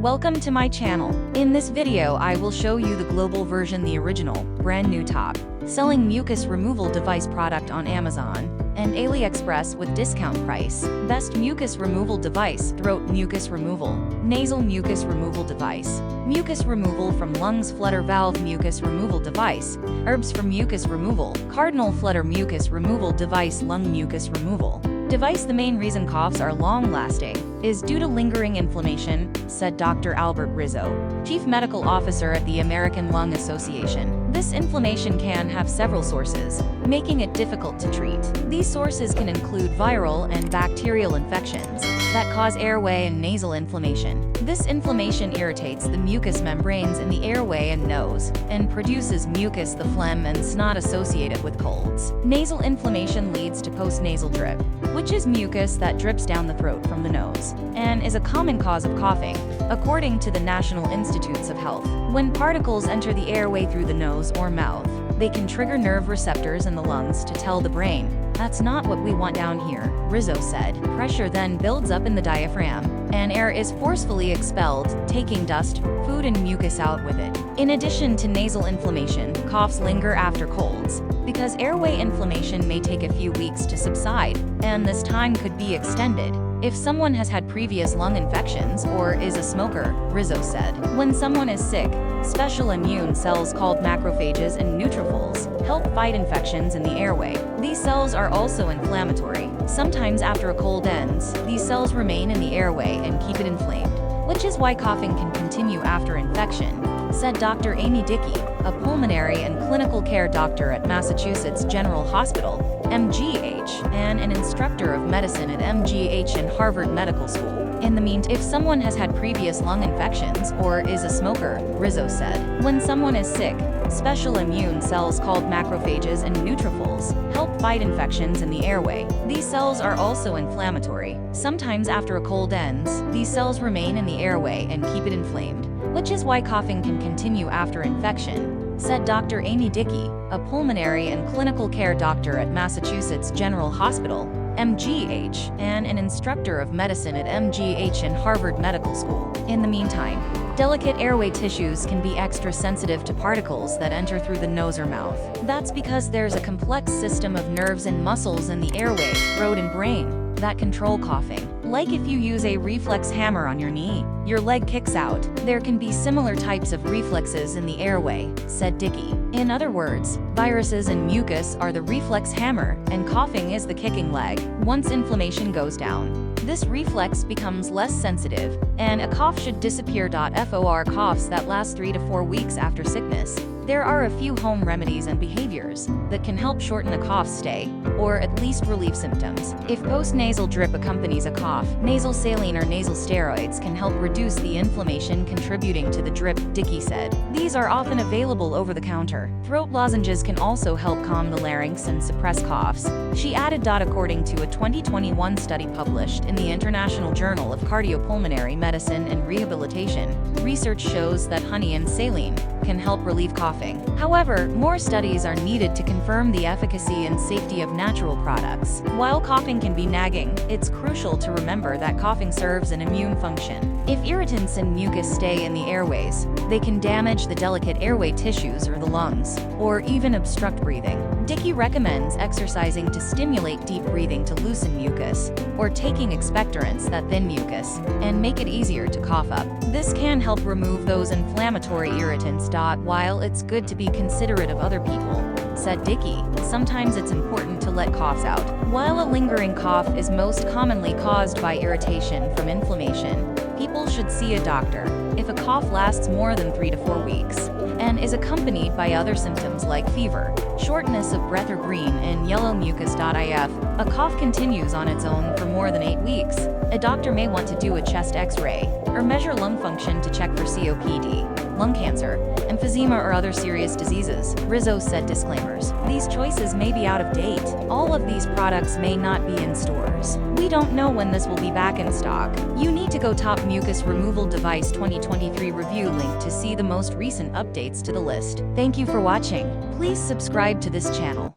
Welcome to my channel. In this video I will show you the global version, the original, brand new top selling mucus removal device product on Amazon and Aliexpress with discount price. Best mucus removal device: throat mucus removal, nasal mucus removal device, mucus removal from lungs, flutter valve mucus removal device, herbs for mucus removal, cardinal flutter mucus removal device, lung mucus removal device. The main reason coughs are long-lasting is due to lingering inflammation, said Dr. Albert Rizzo, Chief Medical Officer at the American Lung Association. This inflammation can have several sources, making it difficult to treat. These sources can include viral and bacterial infections that cause airway and nasal inflammation. This inflammation irritates the mucous membranes in the airway and nose, and produces mucus, the phlegm and snot associated with colds. Nasal inflammation leads to postnasal drip, which is mucus that drips down the throat from the nose, and is a common cause of coughing, according to the National Institutes of Health. When particles enter the airway through the nose or mouth, they can trigger nerve receptors in the lungs to tell the brain, "That's not what we want down here," Rizzo said. Pressure then builds up in the diaphragm, and air is forcefully expelled, taking dust, food and mucus out with it. In addition to nasal inflammation, coughs linger after colds, because airway inflammation may take a few weeks to subside, and this time could be extended if someone has had previous lung infections or is a smoker, Rizzo said. When someone is sick, special immune cells called macrophages and neutrophils help fight infections in the airway. These cells are also inflammatory. Sometimes after a cold ends, these cells remain in the airway and keep it inflamed, which is why coughing can continue after infection, said Dr. Amy Dickey, a pulmonary and clinical care doctor at Massachusetts General Hospital, MGH, and an instructor of medicine at MGH and Harvard Medical School. In the meantime, if someone has had previous lung infections or is a smoker, Rizzo said, when someone is sick, special immune cells called macrophages and neutrophils help fight infections in the airway. These cells are also inflammatory. Sometimes after a cold ends, these cells remain in the airway and keep it inflamed, which is why coughing can continue after infection, said Dr. Amy Dickey, a pulmonary and clinical care doctor at Massachusetts General Hospital, MGH, and an instructor of medicine at MGH and Harvard Medical School. In the meantime, delicate airway tissues can be extra sensitive to particles that enter through the nose or mouth. That's because there's a complex system of nerves and muscles in the airway, throat and brain that control coughing. Like if you use a reflex hammer on your knee, your leg kicks out. There can be similar types of reflexes in the airway, said Dickey. In other words, viruses and mucus are the reflex hammer, and coughing is the kicking leg. Once inflammation goes down, this reflex becomes less sensitive, and a cough should disappear. For coughs that last 3 to 4 weeks after sickness, there are a few home remedies and behaviors that can help shorten a cough stay, or at least relieve symptoms. If postnasal drip accompanies a cough, nasal saline or nasal steroids can help reduce the inflammation contributing to the drip, Dickey said. These are often available over the counter. Throat lozenges can also help calm the larynx and suppress coughs, she added. According to a 2021 study published in the International Journal of Cardiopulmonary Medicine and Rehabilitation, research shows that honey and saline can help relieve coughing. However, more studies are needed to confirm the efficacy and safety of natural products. While coughing can be nagging, it's crucial to remember that coughing serves an immune function. If irritants and mucus stay in the airways, they can damage the delicate airway tissues or the lungs, or even obstruct breathing. Dickey recommends exercising to stimulate deep breathing to loosen mucus, or taking expectorants that thin mucus and make it easier to cough up. This can help remove those inflammatory irritants. While it's good to be considerate of other people, said Dickey, sometimes it's important to let coughs out. While a lingering cough is most commonly caused by irritation from inflammation, people should see a doctor if a cough lasts more than 3 to 4 weeks and is accompanied by other symptoms like fever, shortness of breath or green and yellow mucus. If a cough continues on its own for more than 8 weeks, a doctor may want to do a chest X-ray or measure lung function to check for COPD, lung cancer, emphysema or other serious diseases, Rizzo said. Disclaimers: these choices may be out of date. All of these products may not be in stores. We don't know when this will be back in stock. You need to go Top Mucus Removal Device 2023 review link to see the most recent updates to the list. Thank you for watching. Please subscribe to this channel.